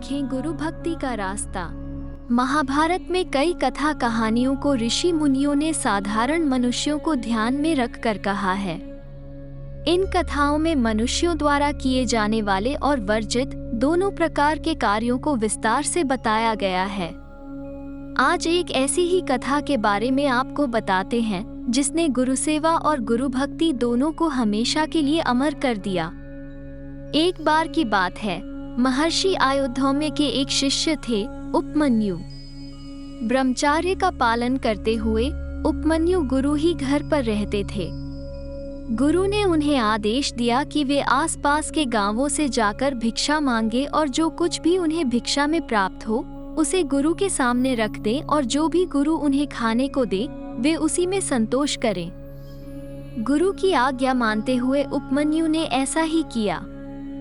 सीखें गुरु भक्ति का रास्ता। महाभारत में कई कथा कहानियों को ऋषि मुनियों ने साधारण मनुष्यों को ध्यान में रखकर कहा है। इन कथाओं में मनुष्यों द्वारा किए जाने वाले और वर्जित दोनों प्रकार के कार्यों को विस्तार से बताया गया है। आज एक ऐसी ही कथा के बारे में आपको बताते हैं जिसने गुरु सेवा और गुरु भक्ति दोनों को हमेशा के लिए अमर कर दिया। एक बार की बात है, महर्षि आयुर्धौम्य के एक शिष्य थे उपमन्यु। ब्रह्मचर्य का पालन करते हुए उपमन्यु गुरु ही घर पर रहते थे। गुरु ने उन्हें आदेश दिया कि वे आसपास के गांवों से जाकर भिक्षा मांगे और जो कुछ भी उन्हें भिक्षा में प्राप्त हो उसे गुरु के सामने रख दें और जो भी गुरु उन्हें खाने को दे वे उसी में संतोष करें। गुरु की आज्ञा मानते हुए उपमन्यु ने ऐसा ही किया।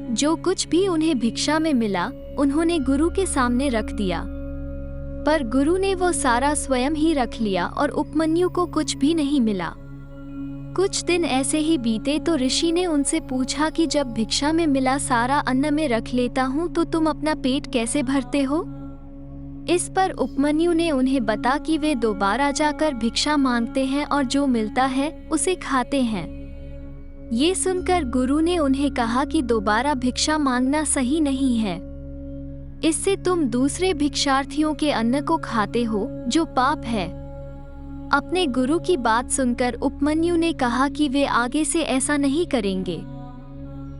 जो कुछ भी उन्हें भिक्षा में मिला उन्होंने गुरु के सामने रख दिया, पर गुरु ने वो सारा स्वयं ही रख लिया और उपमन्यु को कुछ भी नहीं मिला। कुछ दिन ऐसे ही बीते तो ऋषि ने उनसे पूछा कि जब भिक्षा में मिला सारा अन्न में रख लेता हूँ तो तुम अपना पेट कैसे भरते हो? इस पर उपमन्यु ने उन्हें बता कि वे दोबारा जाकर भिक्षा मांगते हैं और जो मिलता है उसे खाते हैं। ये सुनकर गुरु ने उन्हें कहा कि दोबारा भिक्षा मांगना सही नहीं है। इससे तुम दूसरे भिक्षार्थियों के अन्न को खाते हो जो पाप है। अपने गुरु की बात सुनकर उपमन्यु ने कहा कि वे आगे से ऐसा नहीं करेंगे।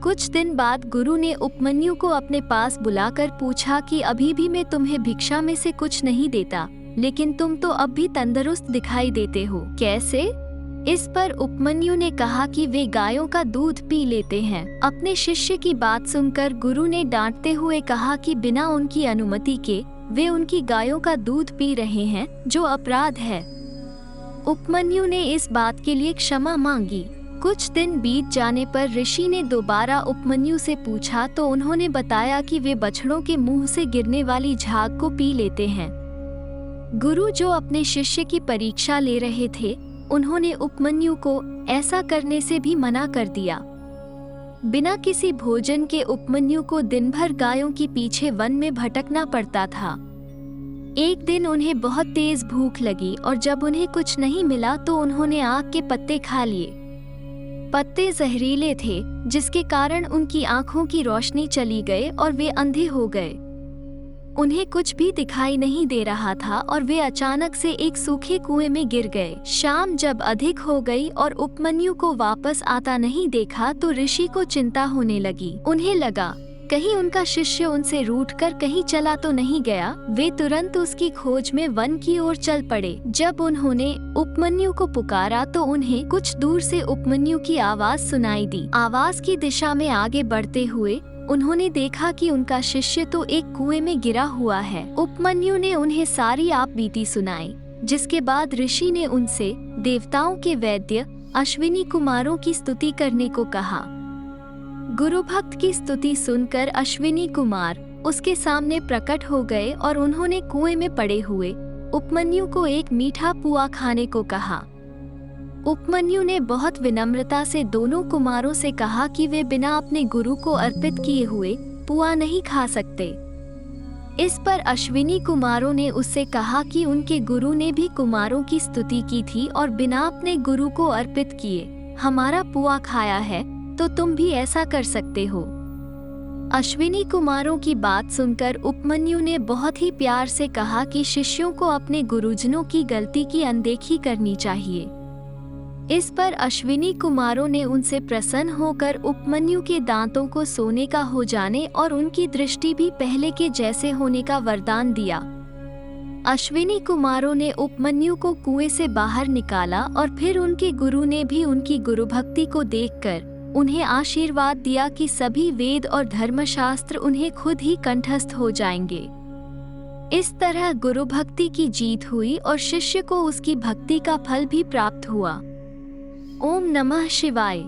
कुछ दिन बाद गुरु ने उपमन्यु को अपने पास बुलाकर पूछा कि अभी भी मैं तुम्हें भिक्षा में से कुछ नहीं देता, लेकिन तुम तो अब भी तंदुरुस्त दिखाई देते हो, कैसे? इस पर उपमन्यु ने कहा कि वे गायों का दूध पी लेते हैं। अपने शिष्य की बात सुनकर गुरु ने डांटते हुए कहा कि बिना उनकी अनुमति के वे उनकी गायों का दूध पी रहे हैं, जो अपराध है। उपमन्यु ने इस बात के लिए क्षमा मांगी। कुछ दिन बीत जाने पर ऋषि ने दोबारा उपमन्यु से पूछा तो उन्होंने बताया कि वे बछड़ों के मुंह से गिरने वाली झाग को पी लेते हैं। गुरु जो अपने शिष्य की परीक्षा ले रहे थे उन्होंने उपमन्यु को ऐसा करने से भी मना कर दिया। बिना किसी भोजन के उपमन्यु को दिन भर गायों के पीछे वन में भटकना पड़ता था। एक दिन उन्हें बहुत तेज भूख लगी और जब उन्हें कुछ नहीं मिला तो उन्होंने आग के पत्ते खा लिए। पत्ते जहरीले थे जिसके कारण उनकी आंखों की रोशनी चली गई और वे अंधे हो गए। उन्हें कुछ भी दिखाई नहीं दे रहा था और वे अचानक से एक सूखे कुएं में गिर गए। शाम जब अधिक हो गई और उपमन्यु को वापस आता नहीं देखा तो ऋषि को चिंता होने लगी। उन्हें लगा कहीं उनका शिष्य उनसे रूठकर कहीं चला तो नहीं गया। वे तुरंत उसकी खोज में वन की ओर चल पड़े। जब उन्होंने उपमन्यु को पुकारा तो उन्हें कुछ दूर से उपमन्यु की आवाज सुनाई दी। आवाज की दिशा में आगे बढ़ते हुए उन्होंने देखा कि उनका शिष्य तो एक कुएं में गिरा हुआ है। उपमन्यु ने उन्हें सारी आप बीती सुनाई, जिसके बाद ऋषि ने उनसे देवताओं के वैद्य अश्विनी कुमारों की स्तुति करने को कहा। गुरु भक्त की स्तुति सुनकर अश्विनी कुमार उसके सामने प्रकट हो गए और उन्होंने कुएं में पड़े हुए उपमन्यु को एक मीठा पुआ खाने को कहा। उपमन्यु ने बहुत विनम्रता से दोनों कुमारों से कहा कि वे बिना अपने गुरु को अर्पित किए हुए पुआ नहीं खा सकते। इस पर अश्विनी कुमारों ने उससे कहा कि उनके गुरु ने भी कुमारों की स्तुति की थी और बिना अपने गुरु को अर्पित किए हमारा पुआ खाया है, तो तुम भी ऐसा कर सकते हो। अश्विनी कुमारों की बात सुनकर उपमन्यु ने बहुत ही प्यार से कहा कि शिष्यों को अपने गुरुजनों की गलती की अनदेखी करनी चाहिए। इस पर अश्विनी कुमारों ने उनसे प्रसन्न होकर उपमन्यु के दांतों को सोने का हो जाने और उनकी दृष्टि भी पहले के जैसे होने का वरदान दिया। अश्विनी कुमारों ने उपमन्यु को कुएं से बाहर निकाला और फिर उनके गुरु ने भी उनकी गुरु भक्ति को देखकर उन्हें आशीर्वाद दिया कि सभी वेद और धर्मशास्त्र उन्हें खुद ही कंठस्थ हो जाएंगे। इस तरह गुरु भक्ति की जीत हुई और शिष्य को उसकी भक्ति का फल भी प्राप्त हुआ। ओम नमः शिवाय।